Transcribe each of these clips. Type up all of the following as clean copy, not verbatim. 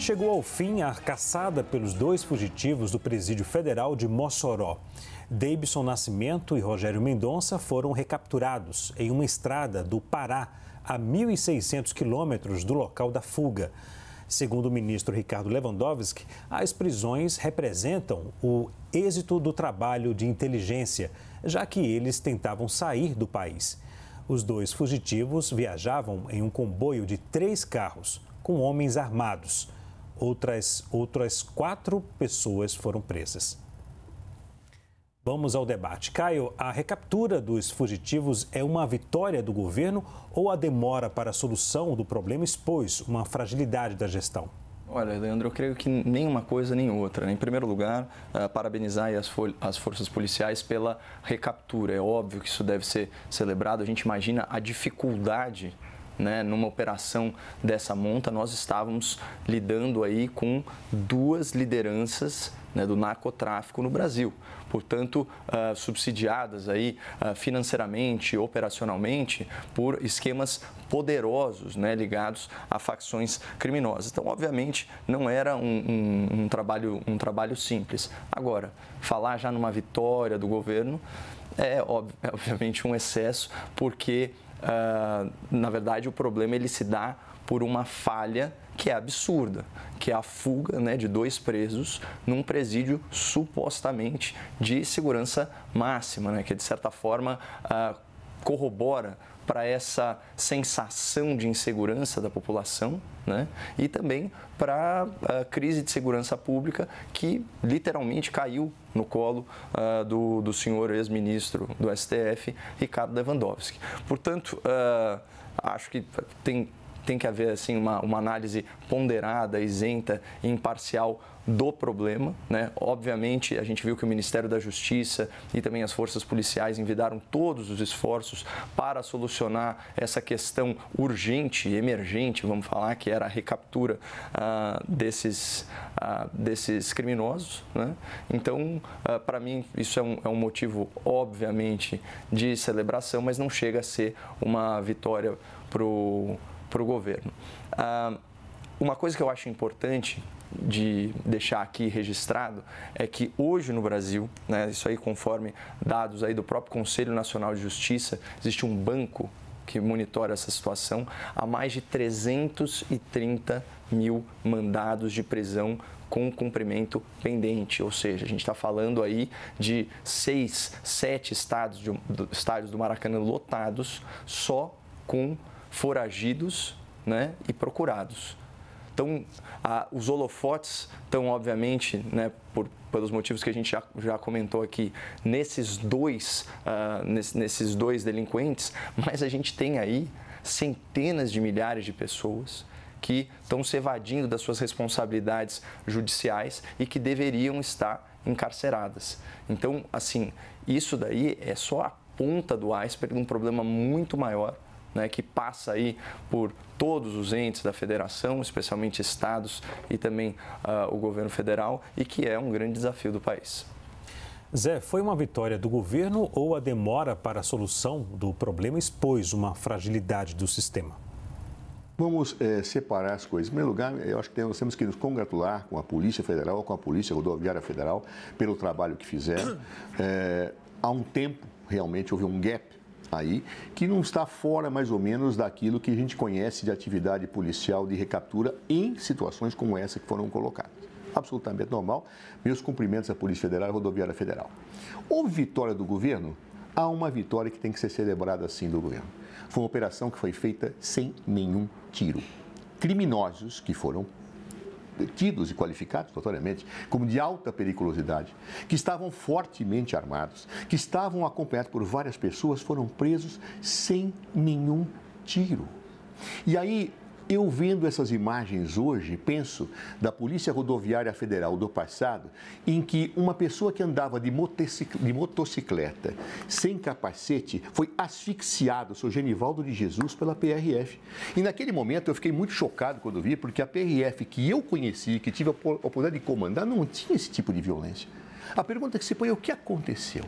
Chegou ao fim a caçada pelos dois fugitivos do Presídio Federal de Mossoró. Deibson Nascimento e Rogério Mendonça foram recapturados em uma estrada do Pará, a 1.600 quilômetros do local da fuga. Segundo o ministro Ricardo Lewandowski, as prisões representam o êxito do trabalho de inteligência, já que eles tentavam sair do país. Os dois fugitivos viajavam em um comboio de 3 carros, com homens armados. Outras 4 pessoas foram presas. Vamos ao debate. Caio, a recaptura dos fugitivos é uma vitória do governo ou a demora para a solução do problema expôs uma fragilidade da gestão? Olha, Leandro, eu creio que nem uma coisa nem outra. Em primeiro lugar, parabenizar as forças policiais pela recaptura. É óbvio que isso deve ser celebrado. A gente imagina a dificuldade, né, numa operação dessa monta. Nós estávamos lidando aí com 2 lideranças, né, do narcotráfico no Brasil. Portanto, subsidiadas aí financeiramente, operacionalmente, por esquemas poderosos, né, ligados a facções criminosas. Então, obviamente, não era um trabalho simples. Agora, falar já numa vitória do governo é obviamente um excesso, porque, na verdade, o problema ele se dá por uma falha que é absurda, que é a fuga, né, de 2 presos num presídio supostamente de segurança máxima, né, que de certa forma corrobora para essa sensação de insegurança da população, né, e também para a crise de segurança pública que literalmente caiu no colo do senhor ex-ministro do STF, Ricardo Lewandowski. Portanto, acho que tem que haver assim, uma análise ponderada, isenta e imparcial do problema, né? Obviamente, a gente viu que o Ministério da Justiça e também as forças policiais envidaram todos os esforços para solucionar essa questão urgente e emergente, vamos falar, que era a recaptura desses criminosos, né? Então, para mim, isso é um motivo, obviamente, de celebração, mas não chega a ser uma vitória para o governo. Uma coisa que eu acho importante de deixar aqui registrado é que hoje no Brasil, né, isso aí conforme dados aí do próprio Conselho Nacional de Justiça, existe um banco que monitora essa situação, há mais de 330 mil mandados de prisão com cumprimento pendente, ou seja, a gente está falando aí de 6, 7 estádios do Maracanã lotados só com foragidos, né, e procurados. Então, os holofotes estão, obviamente, né, pelos motivos que a gente já comentou aqui, nesses dois delinquentes, mas a gente tem aí centenas de milhares de pessoas que estão se evadindo das suas responsabilidades judiciais e que deveriam estar encarceradas. Então, assim, isso daí é só a ponta do iceberg de um problema muito maior, né, que passa aí por todos os entes da federação, especialmente estados e também o governo federal, e que é um grande desafio do país. Zé, foi uma vitória do governo ou a demora para a solução do problema expôs uma fragilidade do sistema? Vamos separar as coisas. Em primeiro lugar, eu acho que nós temos que nos congratular com a Polícia Federal, com a Polícia Rodoviária Federal, pelo trabalho que fizeram. Há um tempo, realmente, houve um gap aí, que não está fora mais ou menos daquilo que a gente conhece de atividade policial de recaptura em situações como essa que foram colocadas. Absolutamente normal. Meus cumprimentos à Polícia Federal e à Rodoviária Federal. Houve vitória do governo? Há uma vitória que tem que ser celebrada assim do governo. Foi uma operação que foi feita sem nenhum tiro. Criminosos que foram tidos e qualificados notoriamente como de alta periculosidade, que estavam fortemente armados, que estavam acompanhados por várias pessoas, foram presos sem nenhum tiro. E aí, eu vendo essas imagens hoje, penso da Polícia Rodoviária Federal do passado, em que uma pessoa que andava de motocicleta sem capacete foi asfixiado, o Sr. Genivaldo de Jesus, pela PRF. E naquele momento eu fiquei muito chocado quando vi, porque a PRF que eu conheci, que tive a oportunidade de comandar, não tinha esse tipo de violência. A pergunta que se põe é o que aconteceu?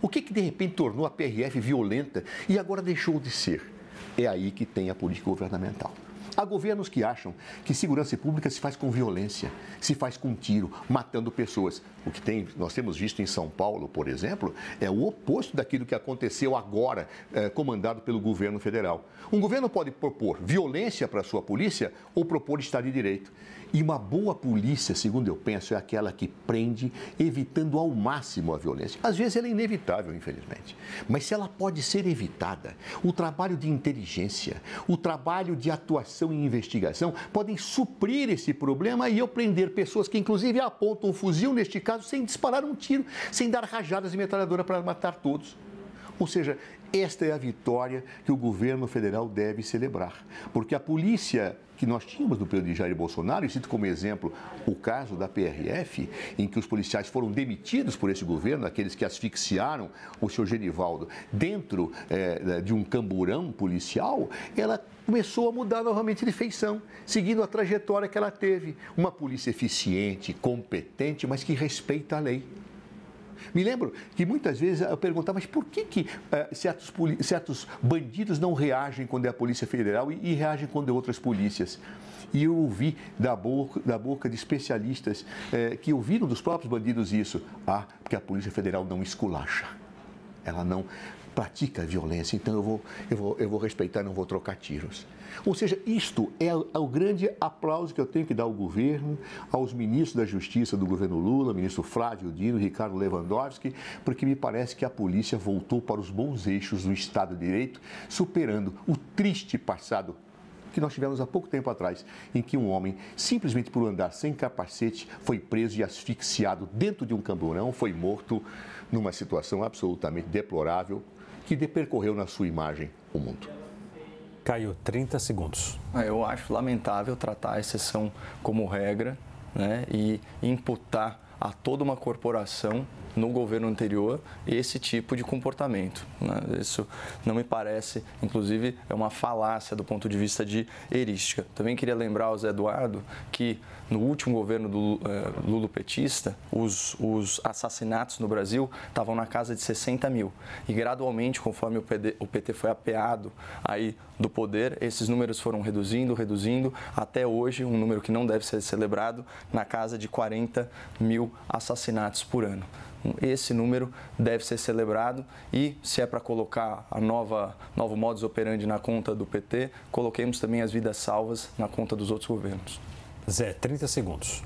O que de repente tornou a PRF violenta e agora deixou de ser? É aí que tem a política governamental. Há governos que acham que segurança pública se faz com violência, se faz com tiro, matando pessoas. O que nós temos visto em São Paulo, por exemplo, é o oposto daquilo que aconteceu agora, comandado pelo governo federal. Um governo pode propor violência para a sua polícia ou propor Estado de Direito. E uma boa polícia, segundo eu penso, é aquela que prende, evitando ao máximo a violência. Às vezes ela é inevitável, infelizmente. Mas se ela pode ser evitada, o trabalho de inteligência, o trabalho de atuação e investigação podem suprir esse problema e eu prender pessoas que, inclusive, apontam um fuzil, neste caso, sem disparar um tiro, sem dar rajadas de metralhadora para matar todos. Ou seja, esta é a vitória que o governo federal deve celebrar. Porque a polícia que nós tínhamos no período de Jair Bolsonaro, e cito como exemplo o caso da PRF, em que os policiais foram demitidos por esse governo, aqueles que asfixiaram o senhor Genivaldo dentro de um camburão policial, ela começou a mudar novamente de feição, seguindo a trajetória que ela teve. Uma polícia eficiente, competente, mas que respeita a lei. Me lembro que muitas vezes eu perguntava, mas por que certos bandidos não reagem quando é a Polícia Federal e reagem quando é outras polícias? E eu ouvi da boca de especialistas que ouviram dos próprios bandidos isso. Porque a Polícia Federal não esculacha, ela não pratica violência, então eu vou respeitar, não vou trocar tiros. Ou seja, isto é o grande aplauso que eu tenho que dar ao governo, aos ministros da Justiça do governo Lula, ministro Flávio Dino, Ricardo Lewandowski, porque me parece que a polícia voltou para os bons eixos do Estado de Direito, superando o triste passado que nós tivemos há pouco tempo atrás, em que um homem, simplesmente por andar sem capacete, foi preso e asfixiado dentro de um camburão, foi morto numa situação absolutamente deplorável, que percorreu na sua imagem o mundo. Caio, 30 segundos. Eu acho lamentável tratar a exceção como regra, né, e imputar a toda uma corporação no governo anterior esse tipo de comportamento, né? Isso não me parece, inclusive, é uma falácia do ponto de vista de erística. Também queria lembrar ao Zé Eduardo que no último governo do lulopetista, os assassinatos no Brasil estavam na casa de 60 mil. E gradualmente, conforme o PT foi apeado aí do poder, esses números foram reduzindo, até hoje, um número que não deve ser celebrado, na casa de 40 mil assassinatos por ano. Esse número deve ser celebrado e, se é para colocar a novo modus operandi na conta do PT, coloquemos também as vidas salvas na conta dos outros governos. Zé, 30 segundos.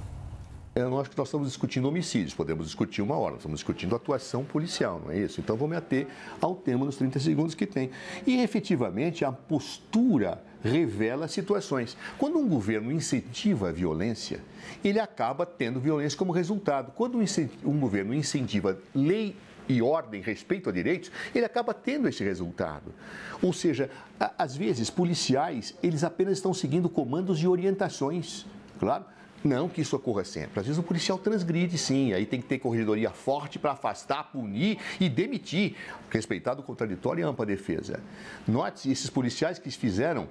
Eu não acho que nós estamos discutindo homicídios, podemos discutir uma hora, nós estamos discutindo atuação policial, não é isso? Então, vou me ater ao tema nos 30 segundos que tem. E, efetivamente, a postura revela situações. Quando um governo incentiva a violência, ele acaba tendo violência como resultado. Quando um governo incentiva lei e ordem, respeito a direitos, ele acaba tendo esse resultado. Ou seja, às vezes, policiais, eles apenas estão seguindo comandos e orientações, claro. Não que isso ocorra sempre. Às vezes o policial transgride, sim. Aí tem que ter corregedoria forte para afastar, punir e demitir. Respeitado o contraditório e a ampla defesa. Note-se, esses policiais que fizeram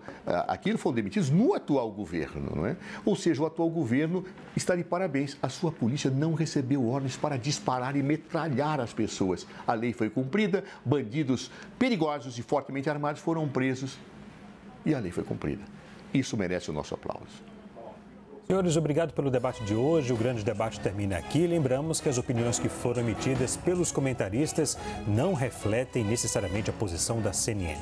aquilo foram demitidos no atual governo, não é? Ou seja, o atual governo está de parabéns. A sua polícia não recebeu ordens para disparar e metralhar as pessoas. A lei foi cumprida, bandidos perigosos e fortemente armados foram presos e a lei foi cumprida. Isso merece o nosso aplauso. Senhores, obrigado pelo debate de hoje. O grande debate termina aqui. Lembramos que as opiniões que foram emitidas pelos comentaristas não refletem necessariamente a posição da CNN.